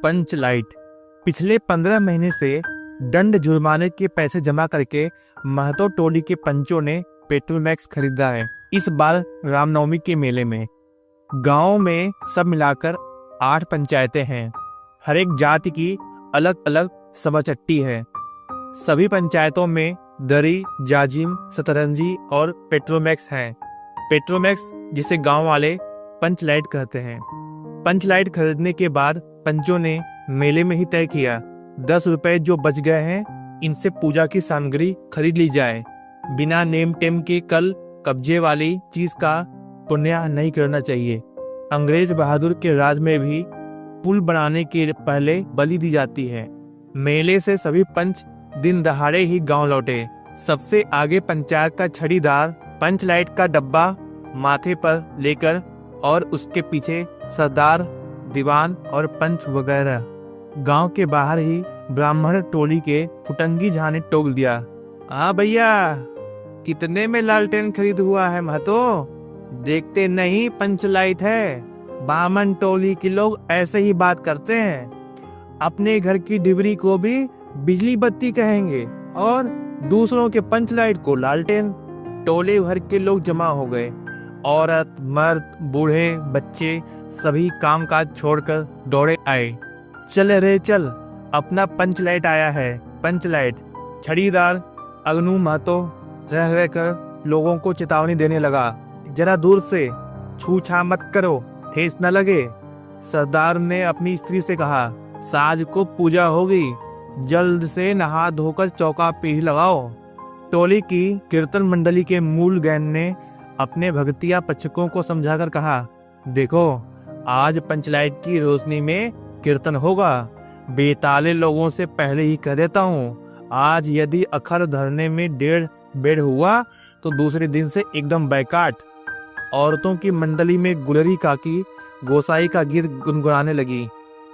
पंच light. पिछले 15 महीने से दंड जुर्माने के पैसे जमा करके महतो टोली के पंचों ने पेट्रोमैक्स खरीदा है। इस बार रामनवमी के मेले में गांव में सब मिलाकर 8 पंचायतें हैं। हर एक जाति की अलग अलग सभाचट्टी है। सभी पंचायतों में दरी, जाजिम, सतरंजी और पेट्रोमैक्स हैं। पेट्रोमैक्स जिसे गांव वाले पंच लाइट कहते हैं। पंच लाइट खरीदने के बाद पंचों ने मेले में ही तय किया 10 रुपए जो बच गए हैं इनसे पूजा की सामग्री खरीद ली जाए। बिना नेम टेम के कल कब्जे वाली चीज का पुण्य नहीं करना चाहिए। अंग्रेज बहादुर के राज में भी पुल बनाने के पहले बलि दी जाती है। मेले से सभी पंच दिन दहाड़े ही गांव लौटे। सबसे आगे पंचायत का छड़ीदार पंच लाइट का डब्बा माथे पर लेकर और उसके पीछे सरदार, दीवान और पंच वगैरह। गांव के बाहर ही ब्राह्मण टोली के फुटंगी झा ने टोक दिया, हाँ भैया, कितने में लालटेन खरीद हुआ है महतो? देखते नहीं पंच लाइट है। ब्राह्मण टोली के लोग ऐसे ही बात करते हैं। अपने घर की डिबरी को भी बिजली बत्ती कहेंगे और दूसरों के पंच लाइट को लालटेन। टोले भर के लोग जमा हो गए। औरत, मर्द, बूढ़े, बच्चे सभी कामकाज छोड़कर दौड़े आए। चल रे चल, अपना पंच लाइट आया है, पंच लाइट। छड़ीदार अगनू महतो रह रह कर लोगों को चेतावनी देने लगा, जरा दूर से छू छा मत करो, ठेस न लगे। सरदार ने अपनी स्त्री से कहा, साज को पूजा होगी, जल्द से नहा धोकर चौका पीढ़ी लगाओ। टोली की कीर्तन मंडली के मूल गैन ने अपने भगतिया पक्षकों को समझाकर कहा, देखो आज पंचलाइट की रोशनी में कीर्तन होगा। बेताले लोगों से पहले ही कह देता हूँ, आज यदि अखर धरने में 1.5 बेड़ हुआ तो दूसरे दिन से एकदम बैकाट। औरतों की मंडली में गुलरी काकी गोसाई का गीत गुनगुनाने लगी।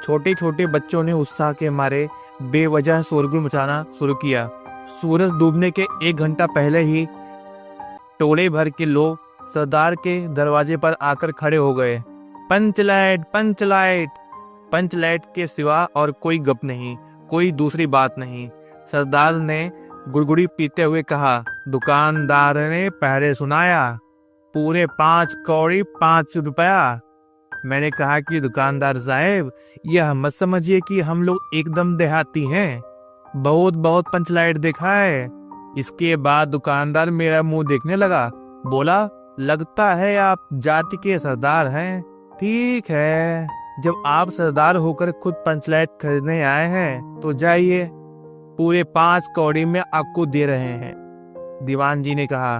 छोटे छोटे बच्चों ने उत्साह के मारे बेवजह शोरगुल मचाना शुरू किया। सूरज डूबने के 1 घंटा पहले ही टोले भर के लोग सरदार के दरवाजे पर आकर खड़े हो गए। पंच लाइट, पंच लाइट। पंच लाइट के सिवा और कोई गप नहीं, कोई दूसरी बात नहीं। सरदार ने गुड़गुड़ी पीते हुए कहा, दुकानदार ने पहले सुनाया, पूरे 5 कौड़ी 5 रुपया। मैंने कहा कि दुकानदार साहब, यह मत समझिए कि हम लोग एकदम देहाती हैं। बहुत बहुत पंच लाइट देखा है। इसके बाद दुकानदार मेरा मुंह देखने लगा, बोला, लगता है आप जाति के सरदार हैं। ठीक है, जब आप सरदार होकर खुद पंच लाइट खरीदने आए हैं तो जाइए, पूरे 5 कौड़ी में आपको दे रहे हैं। दीवान जी ने कहा,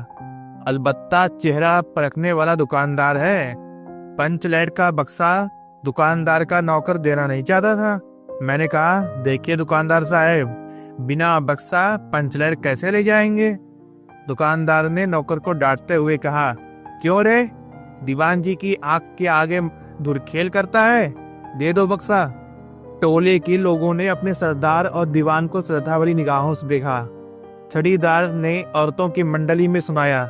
अलबत्ता चेहरा परखने वाला दुकानदार है। पंच लाइट का बक्सा दुकानदार का नौकर देना नहीं चाहता था। मैंने कहा, देखिए दुकानदार साहब, बिना बक्सा पंच लाइट कैसे ले जाएंगे? दुकानदार ने नौकर को डांटते हुए कहा, क्यों रे, दीवान जी की आंख के आगे धुरखेल करता है? दे दो बक्सा। टोले के लोगों ने अपने सरदार और दीवान को श्रद्धा भरी निगाहों से देखा। छड़ीदार ने औरतों की मंडली में सुनाया,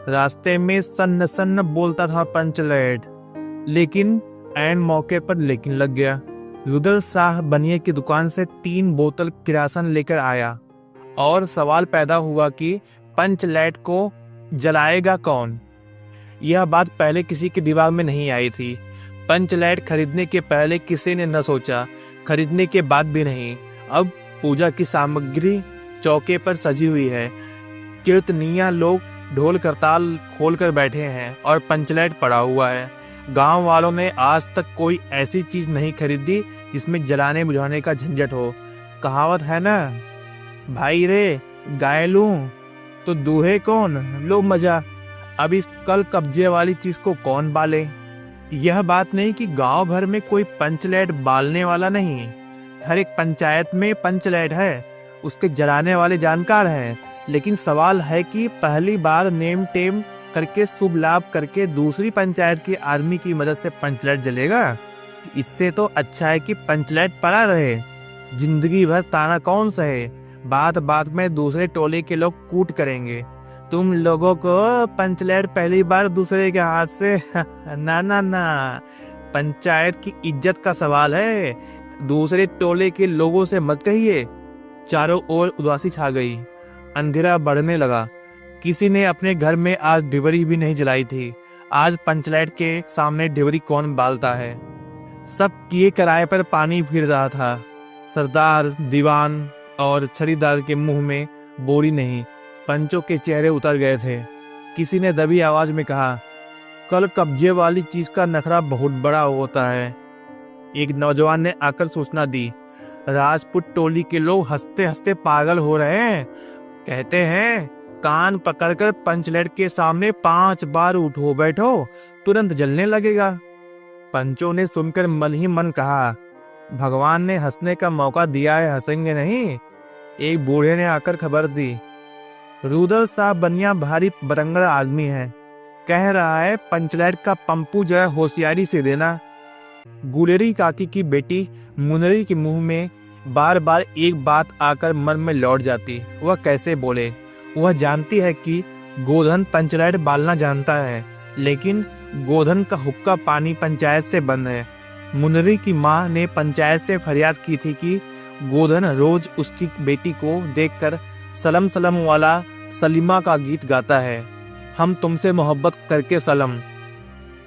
रास्ते में सन्न सन्न बोलता था पंच लाइट, लेकिन ऐन मौके पर लेकिन लग गया। रुदल शाह बनिए की दुकान से 3 बोतल किरासन लेकर आया और सवाल पैदा हुआ कि पंच लाइट को जलाएगा कौन? यह बात पहले किसी के दिमाग में नहीं आई थी। पंच लाइट खरीदने के पहले किसी ने न सोचा, खरीदने के बाद भी नहीं। अब पूजा की सामग्री चौके पर सजी हुई है। कीर्तनिया लोग ढोल करताल खोलकर बैठे हैं और पंच लाइट पड़ा हुआ है। गांव वालों ने आज तक कोई ऐसी चीज नहीं खरीदी जिसमें जलाने बुझाने का झंझट हो। कहावत है ना, भाई रे गाय लूं तो दूहे कौन, लो मजा। अब इस कल कब्जे वाली चीज को कौन बाले? यह बात नहीं कि गांव भर में कोई पंच लाइट बालने वाला नहीं। हर एक पंचायत में पंच लाइट है, उसके जलाने वाले जानकार हैं। लेकिन सवाल है कि पहली बार नेम टेम करके शुभ लाभ करके दूसरी पंचायत की आर्मी की मदद से पंच लाइट जलेगा? इससे तो अच्छा है कि पंच लाइट पड़ा रहे, जिंदगी भर ताना कौन सहे। बात बात में दूसरे टोले के लोग कूट करेंगे, तुम लोगों को पंच लाइट पहली बार दूसरे के हाथ से ना ना ना, पंचायत की इज्जत का सवाल है। दूसरे टोले के लोगों से मत कहिए। चारों ओर उदासी छा गई। अंधेरा बढ़ने लगा। किसी ने अपने घर में आज डिबरी भी नहीं जलाई थी। आज पंचलाइट के सामने डिबरी कौन बालता है। सब किए किराए पर पानी फिर रहा था। सरदार, दीवान और छड़ीदार के मुंह में बोरी नहीं, पंचों के चेहरे उतर गए थे। किसी ने दबी आवाज में कहा, कल कब्जे वाली चीज का नखरा बहुत बड़ा होता है। एक नौजवान ने आकर सूचना दी, राजपूत टोली के लोग हंसते हंसते पागल हो रहे हैं। कहते हैं कान पकड़कर पंचलेट के सामने 5 बार उठो बैठो, तुरंत जलने लगेगा। पंचों ने सुनकर मन ही मन कहा, भगवान ने हंसने का मौका दिया है, हंसेंगे नहीं। एक बूढ़े ने आकर खबर दी, रूदल साहब बनिया भारी बरंगड़ा आदमी है, कह रहा है पंचलैट का पंपू जो है होशियारी से देना। गुलेरी काकी की बेटी मुनरी के मुंह में बार बार एक बात आकर मन में लौट जाती। वह कैसे बोले। वह जानती है कि गोधन पंचलैट बालना जानता है, लेकिन गोधन का हुक्का पानी पंचायत से बंद है। मुनरी की माँ ने पंचायत से फरियाद की थी कि गोधन रोज उसकी बेटी को देखकर सलम सलम वाला सलीमा का गीत गाता है, हम तुमसे मोहब्बत करके सलम।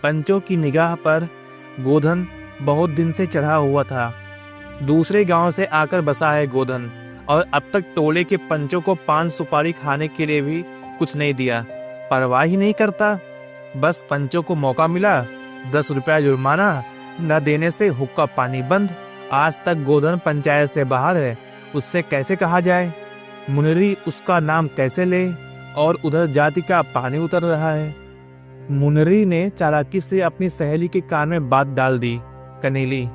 पंचों की निगाह पर गोधन बहुत दिन से चढ़ा हुआ था। दूसरे गांव से आकर बसा है गोधन, और अब तक टोले के पंचों को पान सुपारी खाने के लिए भी कुछ नहीं दिया। परवाह ही नहीं करता। बस पंचों को मौका मिला, 10 रुपया जुर्माना, न देने से हुक्का पानी बंद। आज तक गोधन पंचायत से बाहर है, उससे कैसे कहा जाए। मुनरी उसका नाम कैसे ले, और उधर जाति का पानी उतर रहा है। मुनरी ने चालाकी से अपनी सहेली के कान में बात डाल दी, कनेली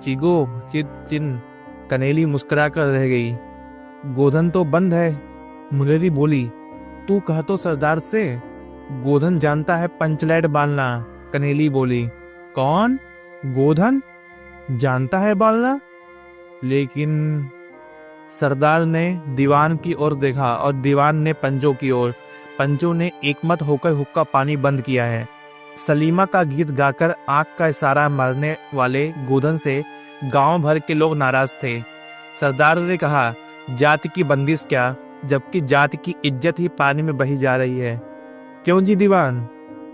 चिगो चिन। कनेली मुस्कुरा कर रह गई। गोधन तो बंद है। मुनरी बोली, तू कह तो सरदार से, गोधन जानता है पंचलैट बालना। कनेली बोली, कौन? गोधन जानता है बालना? लेकिन सरदार ने दीवान की ओर देखा और दीवान ने पंचों की ओर। पंचों ने एकमत होकर हुक्का पानी बंद किया है। सलीमा का गीत गाकर आंख का इशारा मारने वाले गोधन से गांव भर के लोग नाराज थे। सरदार ने कहा, जाति की बंदिश क्या, जबकि जाति की इज्जत ही पानी में बही जा रही है। क्यों जी दीवान?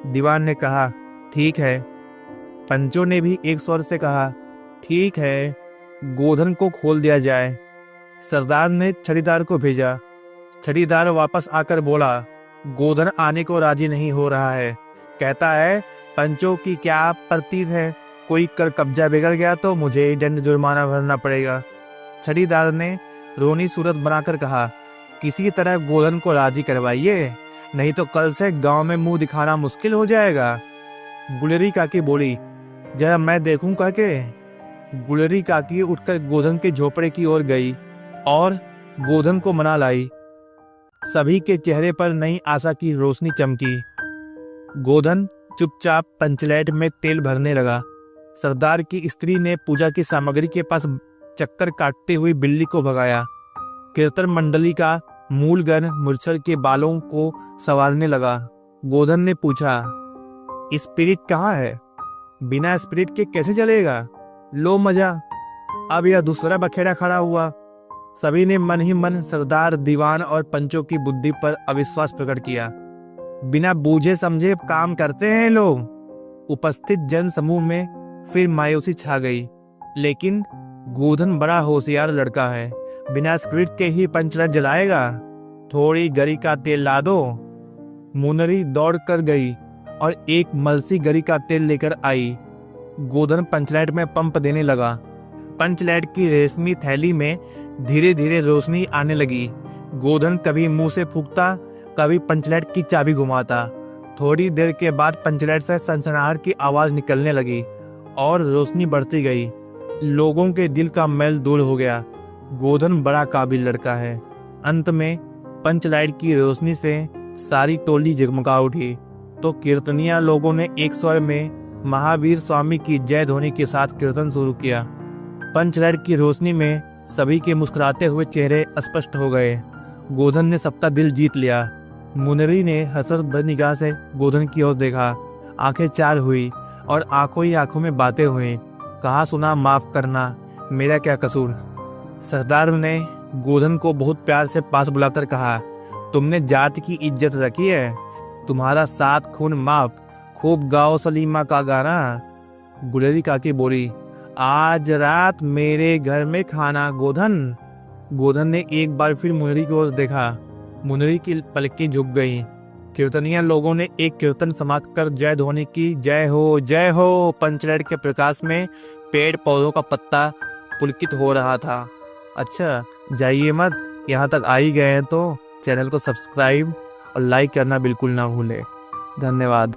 दीवान ने कहा, ठीक है। पंचों ने भी एक स्वर से कहा, ठीक है, गोधन को खोल दिया जाए। सरदार ने छड़ीदार को भेजा। छड़ीदार वापस आकर बोला, गोधन आने को राजी नहीं हो रहा है। कहता है पंचों की क्या प्रतीत है, कोई कर कब्जा बिगड़ गया तो मुझे दंड जुर्माना भरना पड़ेगा। छड़ीदार ने रोनी सूरत बनाकर कहा, किसी तरह गोधन को राजी करवाइए, नहीं तो कल से गांव में मुंह दिखाना मुश्किल हो जाएगा। गुलेरी काकी बोली, जरा मैं देखूं काके। गुलेरी काकी उठकर गोधन के झोपड़े की ओर गई और गोधन को मना लाई। सभी के चेहरे पर नई आशा की रोशनी चमकी। गोधन चुपचाप पंचलैट में तेल भरने लगा। सरदार की स्त्री ने पूजा की सामग्री के पास चक्कर काटते हुए बिल्ली को भगाया। कीर्तन मंडली का मूलगन मुरछल के बालों को संवारने लगा। गोधन ने पूछा, स्पिरिट कहाँ है? बिना स्पिरिट के कैसे चलेगा? लो मजा। अब यह दूसरा बखेड़ा खड़ा हुआ। सभी ने मन ही मन सरदार, दीवान और पंचों की बुद्धि पर अविश्वास प्रकट किया। बिना बूझे समझे काम करते हैं लोग। उपस्थित जन समूह में फिर मायूसी छा गई। लेकिन गोधन बड़ा होशियार लड़का है, बिना स्पिरिट के ही पंचलैट जलाएगा। थोड़ी गरी का तेल ला दो। मुनरी दौड़ कर गई और एक मलसी गरी का तेल लेकर आई। गोधन पंचलैट में पंप देने लगा। पंचलैट की रेशमी थैली में धीरे धीरे रोशनी आने लगी। गोधन कभी मुंह से फूंकता, कभी पंचलैट की चाबी घुमाता। थोड़ी देर के बाद पंचलैट से सनसनाहट की आवाज निकलने लगी और रोशनी बढ़ती गई। लोगों के दिल का मैल दूर हो गया। गोधन बड़ा काबिल लड़का है। अंत में पंचलैट की रोशनी से सारी टोली जगमगा उठी तो कीर्तनिया लोगों ने एक स्वर में महावीर स्वामी की जय ध्वनि के साथ कीर्तन शुरू किया। पंचलैट की रोशनी में सभी के मुस्कुराते हुए चेहरे स्पष्ट हो गए। गोधन ने सबका दिल जीत लिया। मुनरी ने हसरत भरी निगाह से गोधन की ओर देखा। आंखें चार हुई और आंखों ही आंखों में बातें हुई। कहा सुना माफ करना, मेरा क्या कसूर? सरदार ने गोधन को बहुत प्यार से पास बुलाकर कहा, तुमने जात की इज्जत रखी है, तुम्हारा 7 खून माफ, खूब गाओ सलीमा का गाना। गुलेरी काकी बोली, आज रात मेरे घर में खाना गोधन। गोधन ने एक बार फिर मुनरी की ओर देखा। मुनरी की पलकें झुक गईं। कीर्तनिया लोगों ने एक कीर्तन समाप्त कर जय ध्वनि की। जय हो। पंचलाइट के प्रकाश में पेड़ पौधों का पत्ता पुलकित हो रहा था। अच्छा, जाइए मत, यहाँ तक आ ही गए हैं तो चैनल को सब्सक्राइब और लाइक करना बिल्कुल ना भूलें। धन्यवाद।